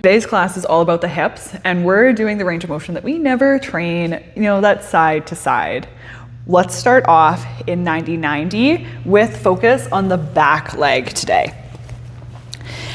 Today's class is all about the hips, and we're doing the range of motion that we never train, that's side to side. Let's start off in 90-90 with focus on the back leg today.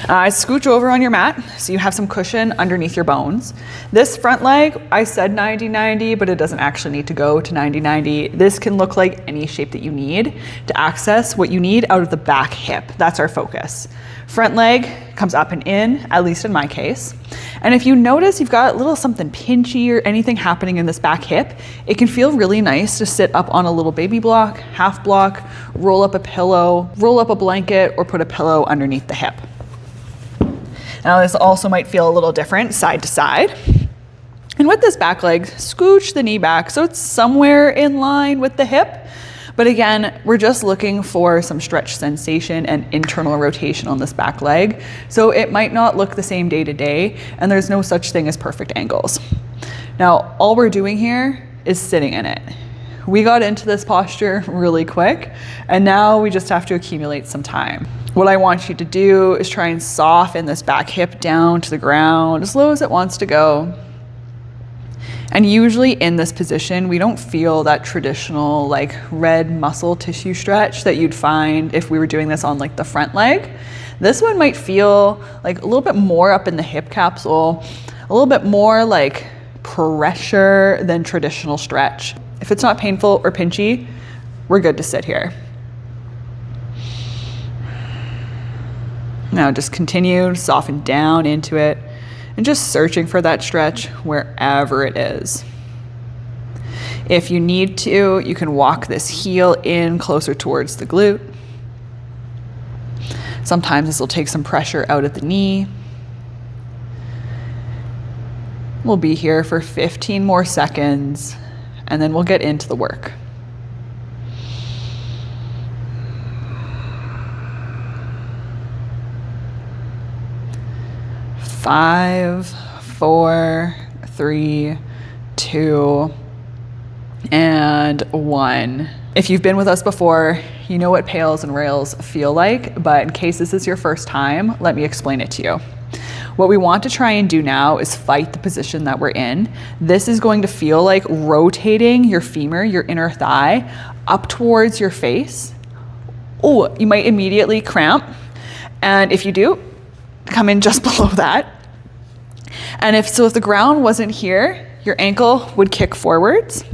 Scooch over on your mat so you have some cushion underneath your bones. This front leg, I said 90-90, but it doesn't actually need to go to 90-90. This can look like any shape that you need to access what you need out of the back hip. That's our focus. Front leg comes up and in, at least in my case. And if you notice you've got a little something pinchy or anything happening in this back hip, it can feel really nice to sit up on a little baby block, half block, roll up a pillow, roll up a blanket, or put a pillow underneath the hip. Now this also might feel a little different side to side. And with this back leg, scooch the knee back so it's somewhere in line with the hip. But again, we're just looking for some stretch sensation and internal rotation on this back leg. So it might not look the same day to day, and there's no such thing as perfect angles. Now, all we're doing here is sitting in it. We got into this posture really quick, and now we just have to accumulate some time. What I want you to do is try and soften this back hip down to the ground as low as it wants to go. And usually in this position, we don't feel that traditional like red muscle tissue stretch that you'd find if we were doing this on like the front leg. This one might feel like a little bit more up in the hip capsule, a little bit more like pressure than traditional stretch. If it's not painful or pinchy, we're good to sit here. Now just continue to soften down into it and just searching for that stretch wherever it is. If you need to, you can walk this heel in closer towards the glute. Sometimes this will take some pressure out of the knee. We'll be here for 15 more seconds and then we'll get into the work. 5, 4, 3, 2, and 1. If you've been with us before, you know what PAILs and rails feel like, but in case this is your first time, let me explain it to you. What we want to try and do now is fight the position that we're in. This is going to feel like rotating your femur, your inner thigh, up towards your face. Oh, you might immediately cramp. And if you do, come in just below that. And if the ground wasn't here, your ankle would kick forwards,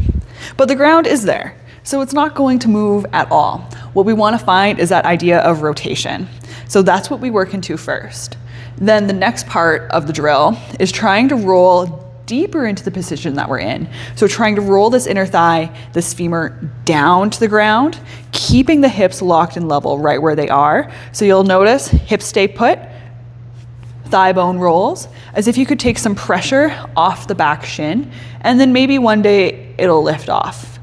but the ground is there. So it's not going to move at all. What we want to find is that idea of rotation. So that's what we work into first. Then the next part of the drill is trying to roll deeper into the position that we're in. So trying to roll this inner thigh, this femur down to the ground, keeping the hips locked and level right where they are. So you'll notice hips stay put, thigh bone rolls, as if you could take some pressure off the back shin, and then maybe one day it'll lift off.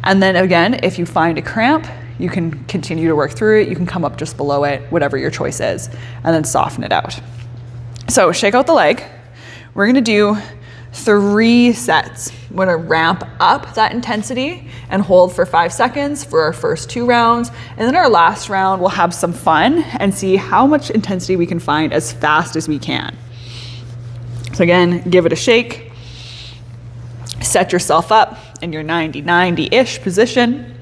And then again, if you find a cramp, you can continue to work through it. You can come up just below it, whatever your choice is, and then soften it out. So shake out the leg. We're gonna do 3 sets. We're gonna ramp up that intensity and hold for 5 seconds for our first 2 rounds. And then our last round, we'll have some fun and see how much intensity we can find as fast as we can. So again, give it a shake. Set yourself up in your 90-90-ish position.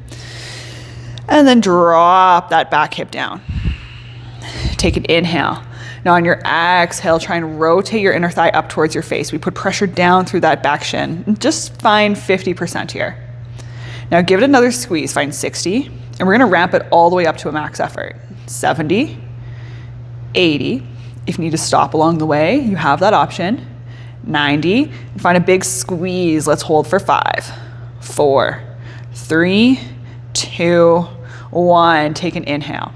And then drop that back hip down. Take an inhale. Now on your exhale, try and rotate your inner thigh up towards your face. We put pressure down through that back shin. Just find 50% here. Now give it another squeeze, find 60, and we're gonna ramp it all the way up to a max effort. 70, 80. If you need to stop along the way, you have that option. 90, and find a big squeeze. Let's hold for 5, 4, 3, 2, 1. Take an inhale.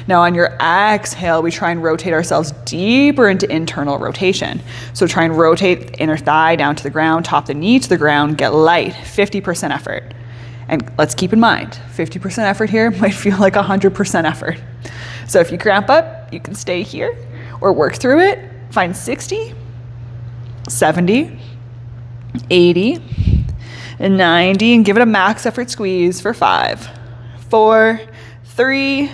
Now on your exhale, we try and rotate ourselves deeper into internal rotation. So try and rotate the inner thigh down to the ground, top the knee to the ground, get light, 50% effort. And let's keep in mind, 50% effort here might feel like 100% effort. So if you cramp up, you can stay here or work through it. Find 60, 70, 80, and 90, and give it a max effort squeeze for 5, 4, 3,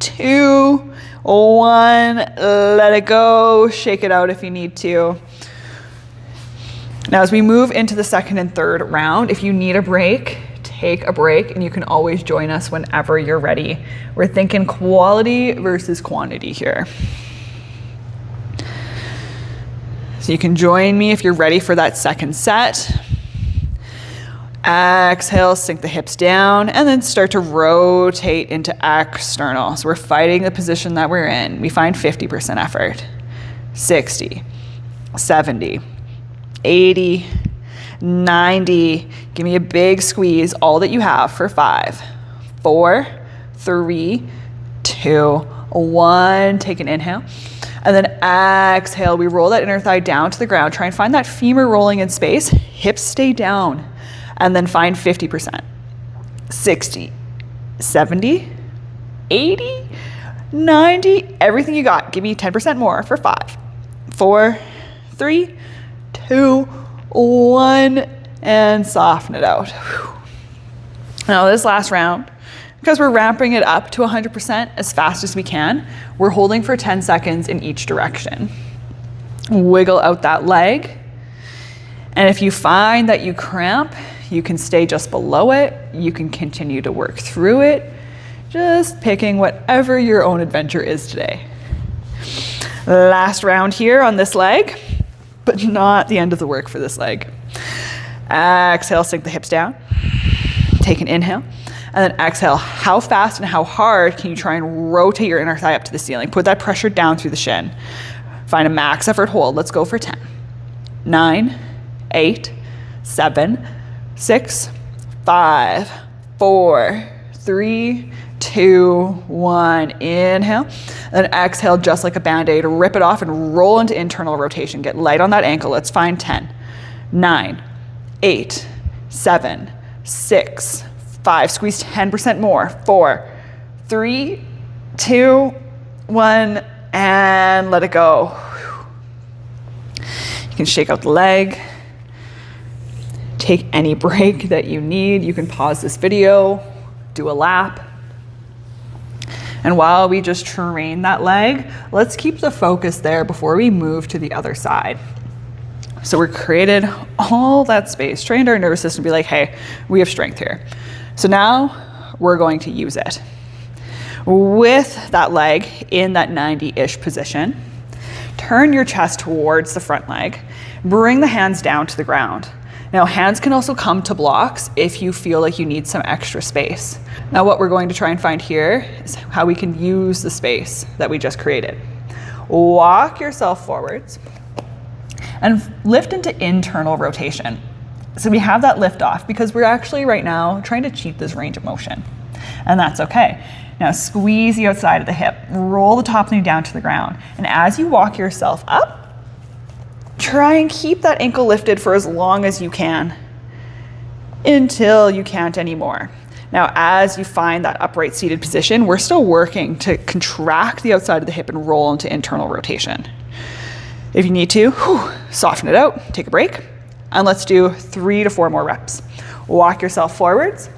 2, 1, let it go, shake it out if you need to. Now, as we move into the second and third round, if you need a break, take a break, and you can always join us whenever you're ready. We're thinking quality versus quantity here. So you can join me if you're ready for that second set. Exhale, sink the hips down, and then start to rotate into external. So we're fighting the position that we're in. We find 50% effort. 60, 70, 80, 90. Give me a big squeeze, all that you have for 5, 4, 3, 2, 1. Take an inhale. And then exhale, we roll that inner thigh down to the ground. Try and find that femur rolling in space. Hips stay down. And then find 50%. 60, 70, 80, 90. Everything you got. Give me 10% more for 5, 4, 3, 2, 1. And soften it out. Now this last round, because we're ramping it up to 100% as fast as we can, we're holding for 10 seconds in each direction. Wiggle out that leg. And if you find that you cramp, you can stay just below it. You can continue to work through it, just picking whatever your own adventure is today. Last round here on this leg, but not the end of the work for this leg. Exhale, sink the hips down. Take an inhale. And then exhale, how fast and how hard can you try and rotate your inner thigh up to the ceiling? Put that pressure down through the shin. Find a max effort hold. Let's go for 10, 9, 8, 7, 6, 5, 4, 3, 2, 1. Inhale. Then exhale, just like a Band-Aid. Rip it off and roll into internal rotation. Get light on that ankle. Let's find 10, 9, 8, 7, 6, 5. Squeeze 10% more. 4, 3, 2, 1. And let it go. You can shake out the leg. Take any break that you need. You can pause this video, do a lap. And while we just train that leg, let's keep the focus there before we move to the other side. So we're created all that space, trained our nervous system to be like, hey, we have strength here. So now we're going to use it. With that leg in that 90-ish position, turn your chest towards the front leg. Bring the hands down to the ground. Now, hands can also come to blocks if you feel like you need some extra space. Now, what we're going to try and find here is how we can use the space that we just created. Walk yourself forwards and lift into internal rotation. So we have that lift off because we're actually right now trying to cheat this range of motion, and that's okay. Now squeeze the outside of the hip, roll the top knee down to the ground, and as you walk yourself up, try and keep that ankle lifted for as long as you can until you can't anymore. Now, as you find that upright seated position, we're still working to contract the outside of the hip and roll into internal rotation. If you need to, soften it out, take a break, and let's do 3 to 4 more reps. Walk yourself forwards,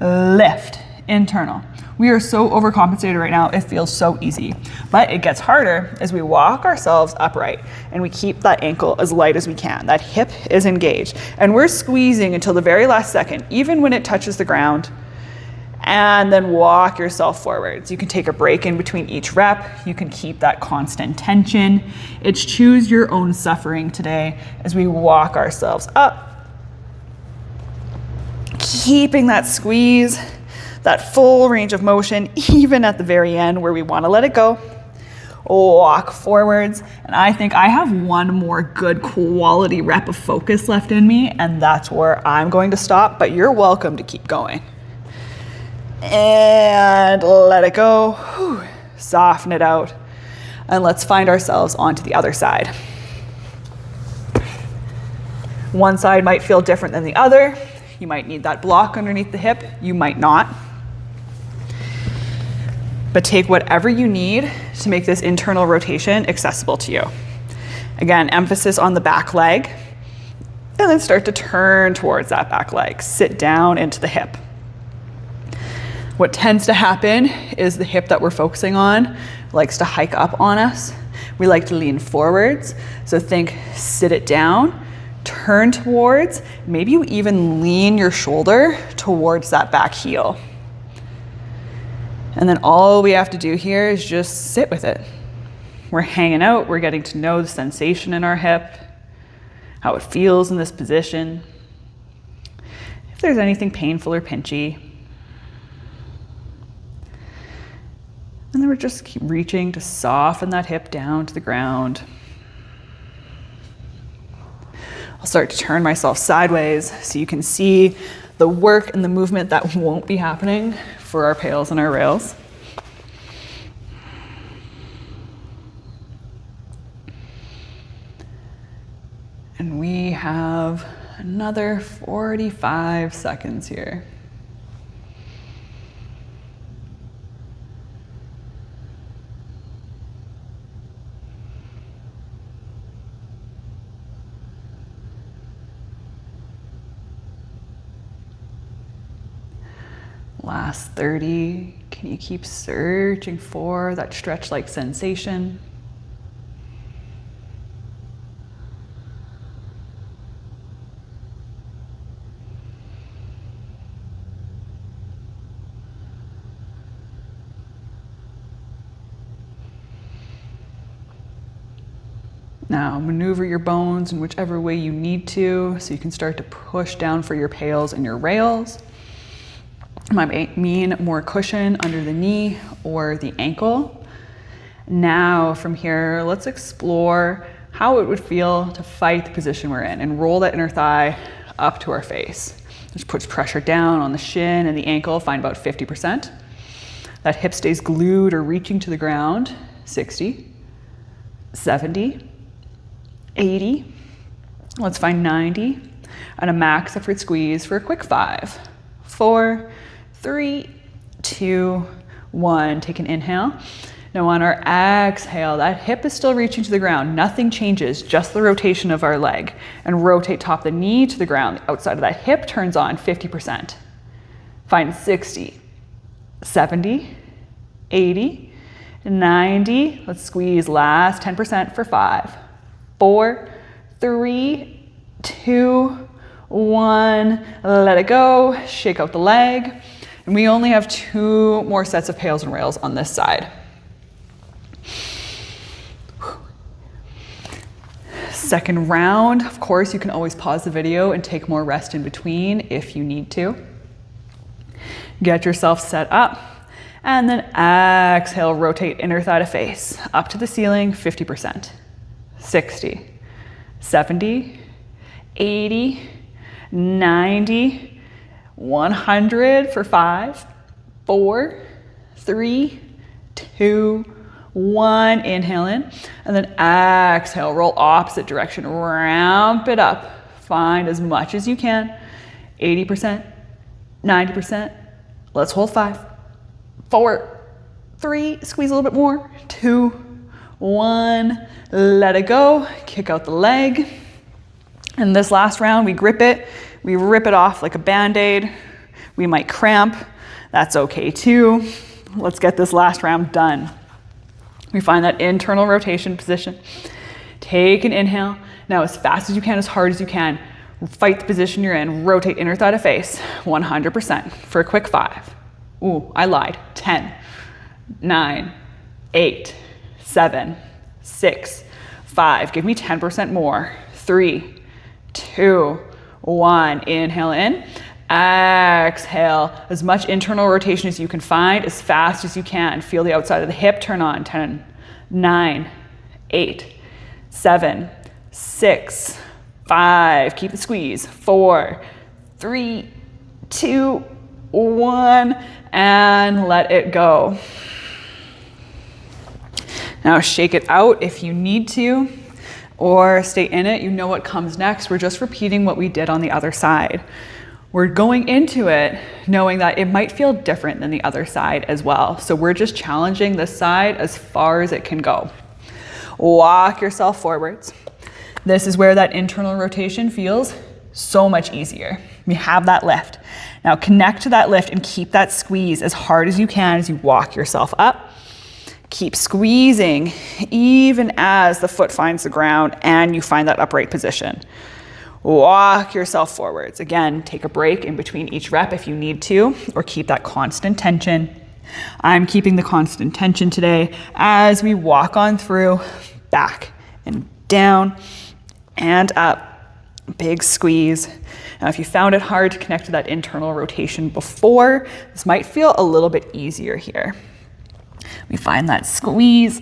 lift, internal. We are so overcompensated right now, it feels so easy. But it gets harder as we walk ourselves upright and we keep that ankle as light as we can. That hip is engaged. And we're squeezing until the very last second, even when it touches the ground. And then walk yourself forwards. You can take a break in between each rep. You can keep that constant tension. It's choose your own suffering today as we walk ourselves up. Keeping that squeeze, that full range of motion, even at the very end where we want to let it go. Walk forwards. And I think I have one more good quality rep of focus left in me, and that's where I'm going to stop, but you're welcome to keep going. And let it go. Whew. Soften it out. And let's find ourselves onto the other side. One side might feel different than the other. You might need that block underneath the hip. You might not. But take whatever you need to make this internal rotation accessible to you. Again, emphasis on the back leg. And then start to turn towards that back leg. Sit down into the hip. What tends to happen is the hip that we're focusing on likes to hike up on us. We like to lean forwards. So think sit it down, turn towards, maybe you even lean your shoulder towards that back heel. And then all we have to do here is just sit with it. We're hanging out, we're getting to know the sensation in our hip, how it feels in this position. If there's anything painful or pinchy. And then we're just keep reaching to soften that hip down to the ground. I'll start to turn myself sideways so you can see the work and the movement that won't be happening for our PAILs and our rails. And we have another 45 seconds here. Last 30, can you keep searching for that stretch-like sensation? Now maneuver your bones in whichever way you need to so you can start to push down for your PAILs and your rails. Might mean more cushion under the knee or the ankle. Now from here, let's explore how it would feel to fight the position we're in and roll that inner thigh up to our face. Just puts pressure down on the shin and the ankle, find about 50%. That hip stays glued or reaching to the ground, 60, 70, 80. Let's find 90 and a max effort squeeze for a quick 5, 4, 3, 2, 1. Take an inhale. Now on our exhale, that hip is still reaching to the ground. Nothing changes, just the rotation of our leg. And rotate top of the knee to the ground. The outside of that hip turns on 50%. Find 60, 70, 80, 90. Let's squeeze last 10% for 5, 4, 3, 2, 1. Let it go. Shake out the leg. And we only have 2 more sets of PAILs and rails on this side. Second round, of course, you can always pause the video and take more rest in between if you need to. Get yourself set up and then exhale, rotate inner thigh to face, up to the ceiling, 50%, 60, 70, 80, 90, 100 for 5, 4, 3, 2, 1. Inhale in, and then exhale, roll opposite direction, ramp it up. Find as much as you can, 80%, 90%. Let's hold 5, 4, 3, squeeze a little bit more, 2, 1. Let it go, kick out the leg. And this last round, we grip it, we rip it off like a Band-Aid. We might cramp, that's okay too. Let's get this last round done. We find that internal rotation position. Take an inhale. Now as fast as you can, as hard as you can, fight the position you're in, rotate inner thigh to face, 100% for a quick 5. Ooh, I lied, 10, 9, 8, 7, 6, 5. Give me 10% more, 3, 2, 1. Inhale in, exhale. As much internal rotation as you can find, as fast as you can. Feel the outside of the hip turn on. 10, 9, 8, 7, 6, 5. Keep the squeeze. 4, 3, 2, 1. And let it go. Now shake it out if you need to, or stay in it. You know what comes next. We're just repeating what we did on the other side. We're going into it knowing that it might feel different than the other side as well. So we're just challenging this side as far as it can go. Walk yourself forwards. This is where that internal rotation feels so much easier. You have that lift. Now connect to that lift and keep that squeeze as hard as you can as you walk yourself up. Keep squeezing even as the foot finds the ground and you find that upright position. Walk yourself forwards. Again, take a break in between each rep if you need to, or keep that constant tension. I'm keeping the constant tension today as we walk on through, back and down and up. Big squeeze. Now, if you found it hard to connect to that internal rotation before, this might feel a little bit easier here. We find that squeeze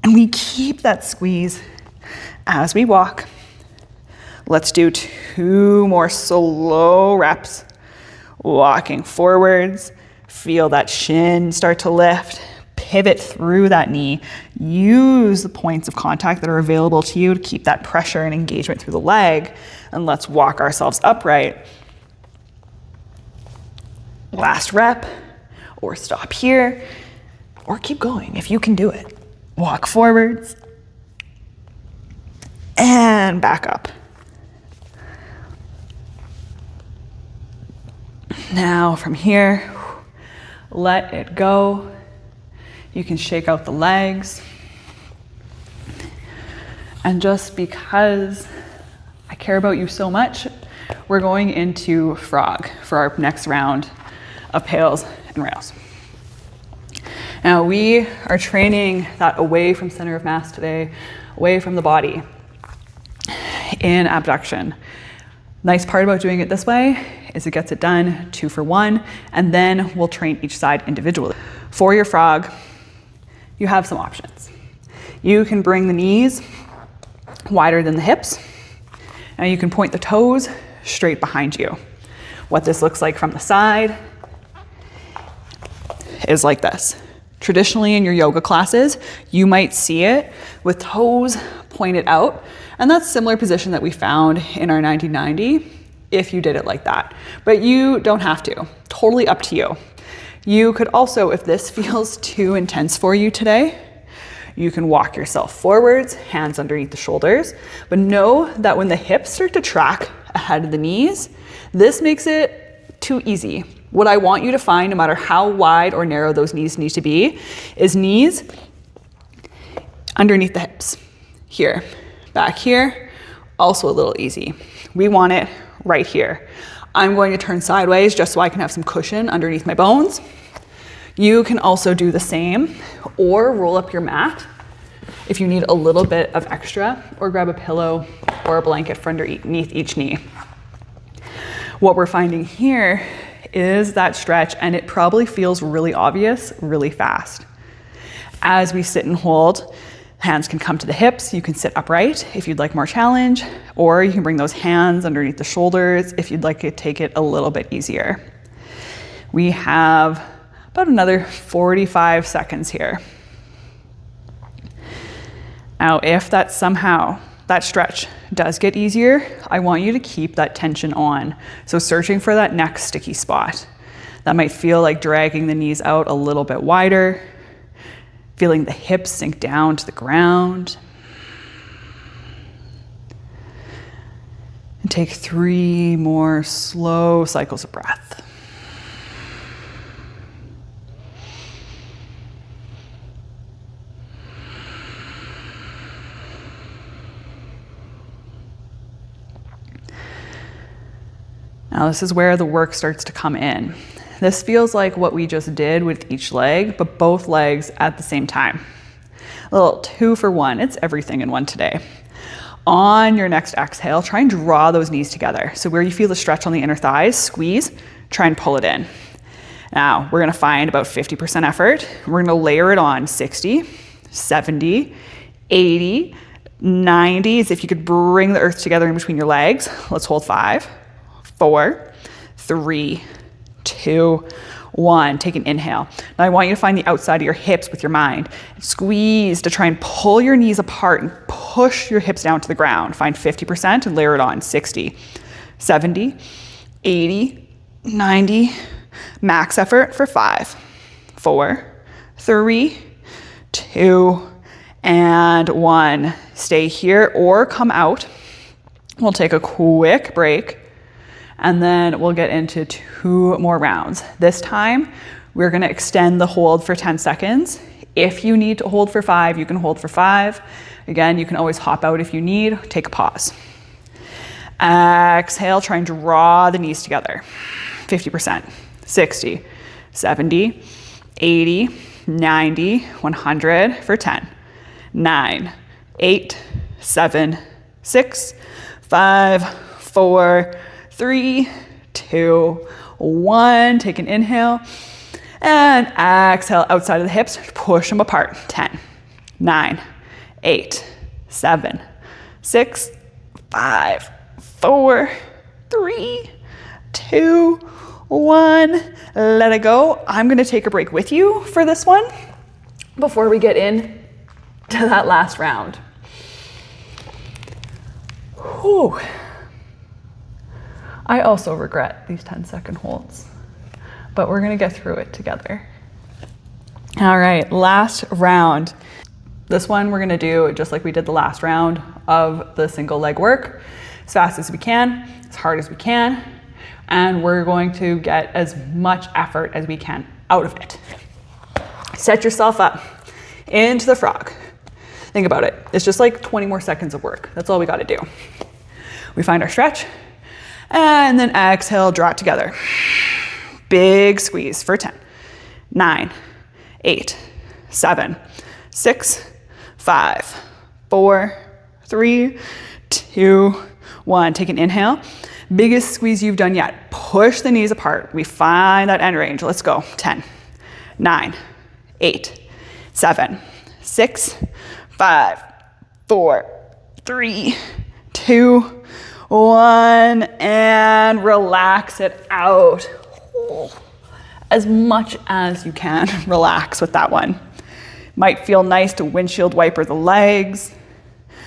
and we keep that squeeze as we walk. Let's do 2 more slow reps. Walking forwards, feel that shin start to lift, pivot through that knee. Use the points of contact that are available to you to keep that pressure and engagement through the leg. And let's walk ourselves upright. Last rep, or stop here, or keep going if you can do it. Walk forwards and back up. Now from here, let it go. You can shake out the legs. And just because I care about you so much, we're going into frog for our next round of PAILs and rails. Now we are training that away from center of mass today, away from the body in abduction. Nice part about doing it this way is it gets it done 2 for 1, and then we'll train each side individually. For your frog, you have some options. You can bring the knees wider than the hips. Now you can point the toes straight behind you. What this looks like from the side is like this. Traditionally in your yoga classes, you might see it with toes pointed out, and that's a similar position that we found in our 90-90 if you did it like that. But you don't have to, totally up to you. You could also, if this feels too intense for you today, you can walk yourself forwards, hands underneath the shoulders, but know that when the hips start to track ahead of the knees, this makes it too easy. What I want you to find, no matter how wide or narrow those knees need to be, is knees underneath the hips. Here, back here, also a little easy. We want it right here. I'm going to turn sideways just so I can have some cushion underneath my bones. You can also do the same, or roll up your mat if you need a little bit of extra, or grab a pillow or a blanket for underneath each knee. What we're finding here is that stretch, and it probably feels really obvious really fast. As we sit and hold, hands can come to the hips. You can sit upright if you'd like more challenge, or you can bring those hands underneath the shoulders if you'd like to take it a little bit easier. We have about another 45 seconds here. Now, if that stretch does get easier, I want you to keep that tension on. So searching for that next sticky spot. That might feel like dragging the knees out a little bit wider, feeling the hips sink down to the ground. And take 3 more slow cycles of breath. Now this is where the work starts to come in. This feels like what we just did with each leg, but both legs at the same time. A little 2 for 1, it's everything in one today. On your next exhale, try and draw those knees together. So where you feel the stretch on the inner thighs, squeeze, try and pull it in. Now we're gonna find about 50% effort. We're gonna layer it on 60, 70, 80, 90, as if you could bring the earth together in between your legs. Let's hold 5, 4, 3, 2, 1. Take an inhale. Now I want you to find the outside of your hips with your mind. Squeeze to try and pull your knees apart and push your hips down to the ground. Find 50% and layer it on. 60, 70, 80, 90. Max effort for 5, 4, 3, 2, and 1. Stay here or come out. We'll take a quick break, and then we'll get into 2 more rounds. This time, we're gonna extend the hold for 10 seconds If you need to hold for 5, you can hold for 5. Again, you can always hop out if you need, take a pause. Exhale, try and draw the knees together. 50%, 60, 70, 80, 90, 100 for 10, 9, 8, 7, 6, 5, 4, 3, 2, 1. Take an inhale and exhale outside of the hips, push them apart. 10, 9, 8, 7, 6, 5, 4, 3, 2, 1. Let it go. I'm going to take a break with you for this one before we get in to that last round. Whew. I also regret these 10-second holds, but we're going to get through it together. All right, last round. This one we're going to do just like we did the last round of the single leg work, as fast as we can, as hard as we can, and we're going to get as much effort as we can out of it. Set yourself up into the frog. Think about it. It's just like 20 more seconds of work. That's all we got to do. We find our stretch, and then exhale, draw it together. Big squeeze for 10, 9, 8, 7, 6, 5, 4, 3, 2, 1. Take an inhale. Biggest squeeze you've done yet. Push the knees apart. We find that end range. Let's go. 10, 9, 8, 7, 6, 5, 4, 3, 2, 1. And relax it out. As much as you can, relax with that one. Might feel nice to windshield wiper the legs,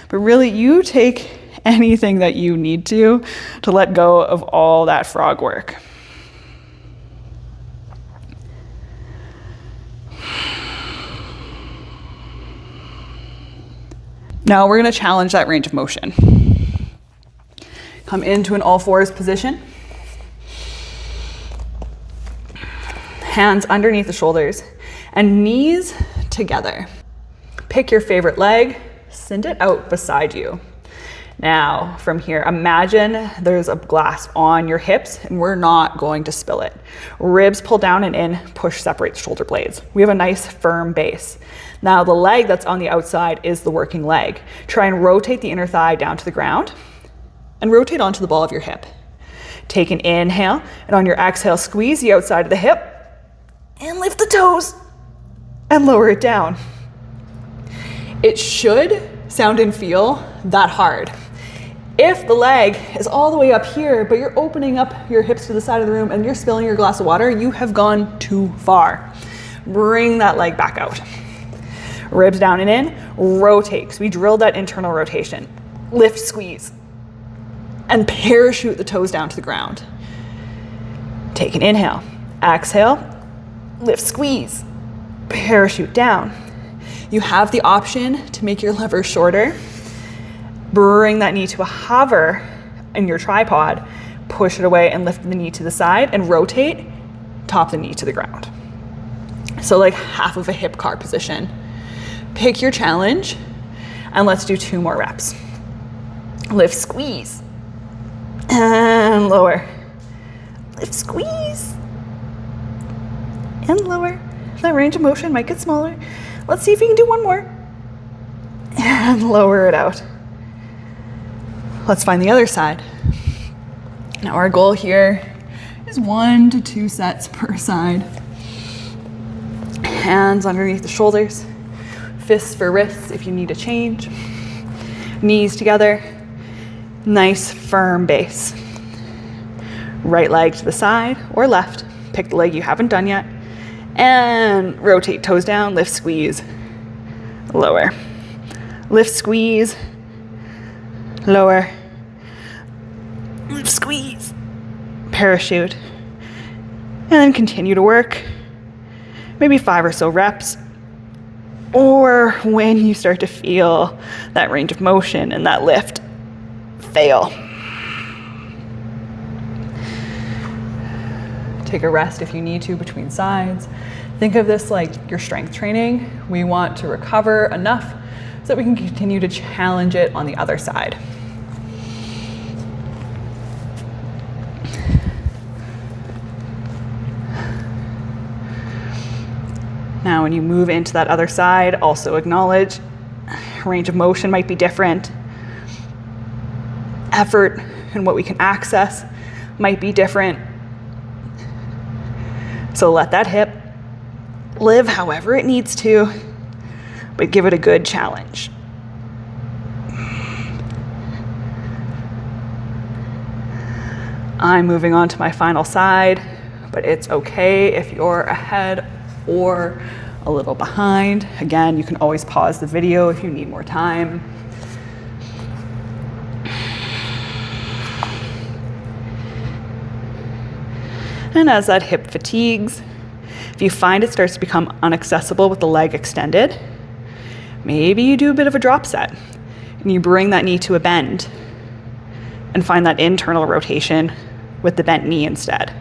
but really you take anything that you need to let go of all that frog work. Now we're going to challenge that range of motion. Come into an all fours position. Hands underneath the shoulders and knees together. Pick your favorite leg, send it out beside you. Now, from here, imagine there's a glass on your hips and we're not going to spill it. Ribs pull down and in, push separates shoulder blades. We have a nice firm base. Now, the leg that's on the outside is the working leg. Try and rotate the inner thigh down to the ground and rotate onto the ball of your hip. Take an inhale, and on your exhale, squeeze the outside of the hip and lift the toes and lower it down. It should sound and feel that hard. If the leg is all the way up here, but you're opening up your hips to the side of the room and you're spilling your glass of water, you have gone too far. Bring that leg back out. Ribs down and in, rotate, because we drilled that internal rotation. Lift, squeeze, and parachute the toes down to the ground. Take an inhale, exhale, lift, squeeze, parachute down. You have the option to make your lever shorter. Bring that knee to a hover in your tripod, push it away and lift the knee to the side and rotate, top the knee to the ground. So like half of a hip car position. Pick your challenge and let's do 2 more reps. Lift, squeeze, and lower. Lift, squeeze, and lower. That range of motion might get smaller. Let's see if you can do 1 more. And lower it out. Let's find the other side. Now our goal here is 1 to 2 sets per side. Hands underneath the shoulders. Fists for wrists if you need a change. Knees together. Nice firm base. Right leg to the side or left. Pick the leg you haven't done yet. And rotate toes down, lift, squeeze, lower. Lift, squeeze, lower. Lift, squeeze, parachute. And then continue to work. Maybe 5 or so reps. Or when you start to feel that range of motion and that lift fail. Take a rest if you need to between sides. Think of this like your strength training. We want to recover enough so that we can continue to challenge it on the other side. Now, when you move into that other side, also acknowledge range of motion might be different. Effort and what we can access might be different. So let that hip live however it needs to, but give it a good challenge. I'm moving on to my final side, but it's okay if you're ahead or a little behind. Again, you can always pause the video if you need more time. And as that hip fatigues, if you find it starts to become inaccessible with the leg extended, maybe you do a bit of a drop set and you bring that knee to a bend and find that internal rotation with the bent knee instead.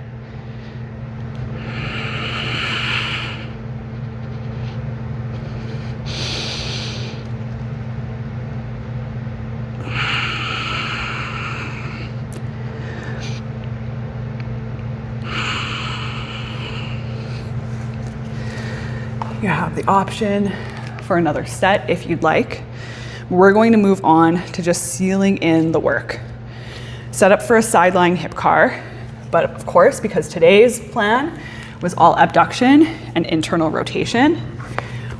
You have the option for another set if you'd like. We're going to move on to just sealing in the work. Set up for a side-lying hip car, but of course, because today's plan was all abduction and internal rotation,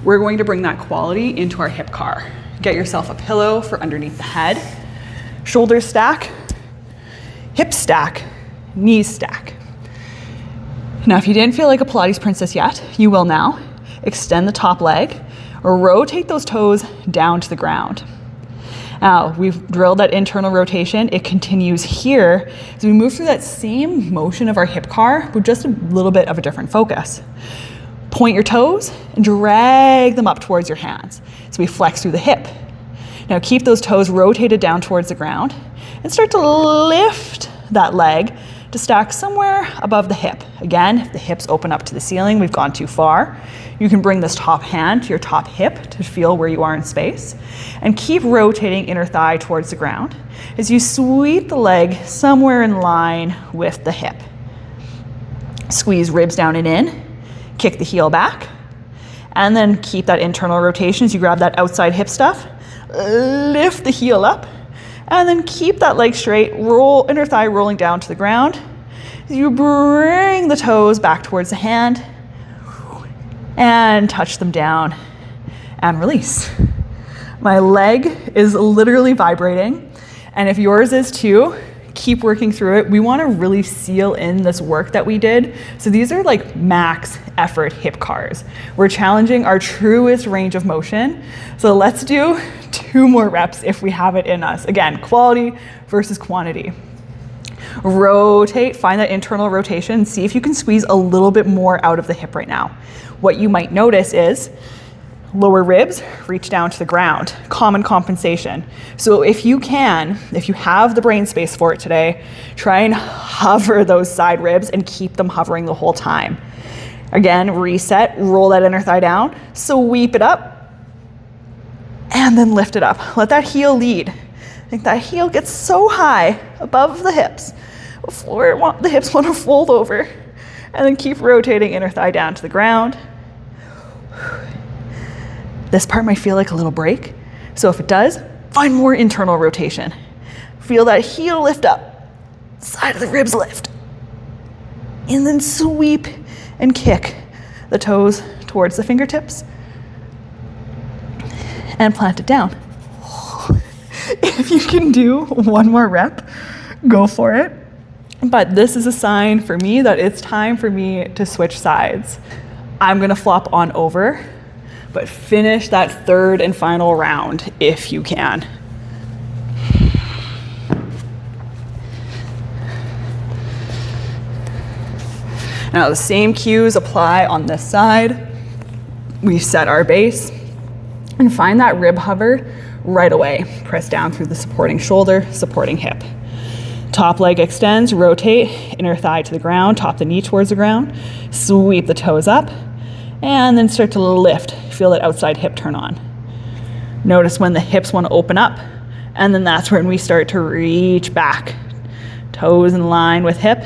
we're going to bring that quality into our hip car. Get yourself a pillow for underneath the head, shoulders stack, hips stack, knees stack. Now, if you didn't feel like a Pilates princess yet, you will now. Extend the top leg, or rotate those toes down to the ground. Now, we've drilled that internal rotation. It continues here as we move through that same motion of our hip car with just a little bit of a different focus. Point your toes and drag them up towards your hands. So we flex through the hip. Now keep those toes rotated down towards the ground and start to lift that leg to stack somewhere above the hip. Again, if the hips open up to the ceiling, we've gone too far. You can bring this top hand to your top hip to feel where you are in space and keep rotating inner thigh towards the ground as you sweep the leg somewhere in line with the hip. Squeeze ribs down and in, kick the heel back, and then keep that internal rotation as you grab that outside hip stuff, lift the heel up, and then keep that leg straight, roll inner thigh rolling down to the ground. You bring the toes back towards the hand and touch them down and release. My leg is literally vibrating, and if yours is too, keep working through it. We want to really seal in this work that we did. So these are like max effort hip cars. We're challenging our truest range of motion. So let's do 2 more reps if we have it in us. Again, quality versus quantity. Rotate, find that internal rotation, see if you can squeeze a little bit more out of the hip right now. What you might notice is lower ribs reach down to the ground, common compensation. So if you have the brain space for it today, try and hover those side ribs and keep them hovering the whole time. Again, reset, roll that inner thigh down, sweep it up, and then lift it up. Let that heel lead. I think that heel gets so high above the hips before the hips want to fold over, and then keep rotating inner thigh down to the ground. This part might feel like a little break. So if it does, find more internal rotation. Feel that heel lift up, side of the ribs lift, and then sweep and kick the toes towards the fingertips and plant it down. If you can do 1 more rep, go for it. But this is a sign for me that it's time for me to switch sides. I'm gonna flop on over, but finish that 3rd and final round if you can. Now the same cues apply on this side. We set our base and find that rib hover right away. Press down through the supporting shoulder, supporting hip. Top leg extends, rotate, inner thigh to the ground, top the knee towards the ground, sweep the toes up, and then start to lift. Feel that outside hip turn on. Notice when the hips want to open up, and then that's when we start to reach back. Toes in line with hip,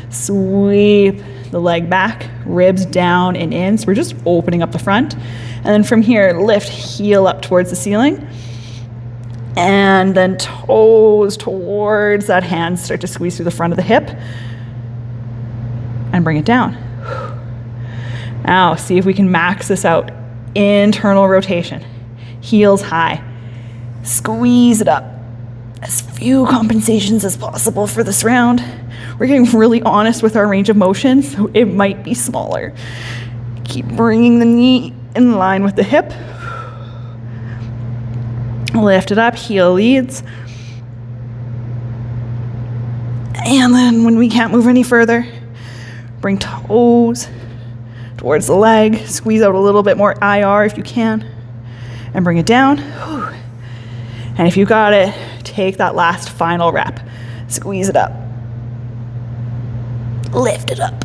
sweep the leg back, ribs down and in. So we're just opening up the front. And then from here, lift, heel up towards the ceiling. And then toes towards that hand, start to squeeze through the front of the hip and bring it down. Now, see if we can max this out. Internal rotation, heels high, squeeze it up. As few compensations as possible for this round. We're getting really honest with our range of motion, so it might be smaller. Keep bringing the knee in line with the hip. Lift it up, heel leads. And then when we can't move any further, bring toes towards the leg. Squeeze out a little bit more IR if you can. And bring it down. And if you got it, take that last final rep. Squeeze it up. Lift it up.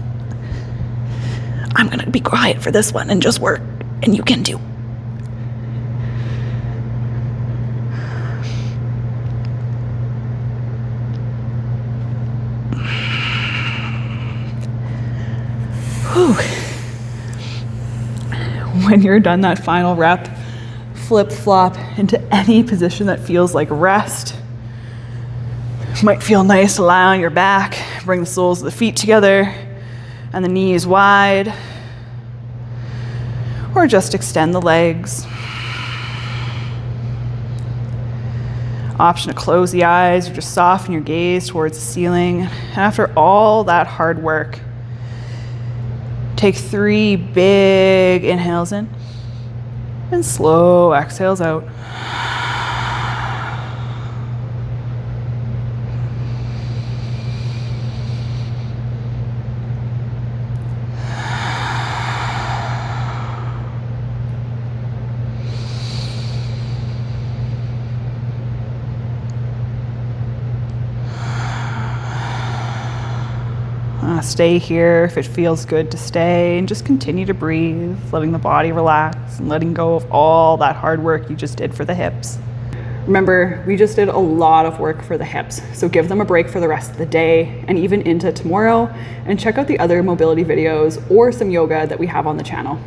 I'm gonna be quiet for this one and just work, and you can too. When you're done that final rep, flip flop into any position that feels like rest. Might feel nice to lie on your back, bring the soles of the feet together and the knees wide, or just extend the legs. Option to close the eyes or just soften your gaze towards the ceiling. And after all that hard work, take 3 big inhales in and slow exhales out. Stay here if it feels good to stay, and just continue to breathe, letting the body relax and letting go of all that hard work you just did for the hips. Remember, we just did a lot of work for the hips, so give them a break for the rest of the day and even into tomorrow, and check out the other mobility videos or some yoga that we have on the channel.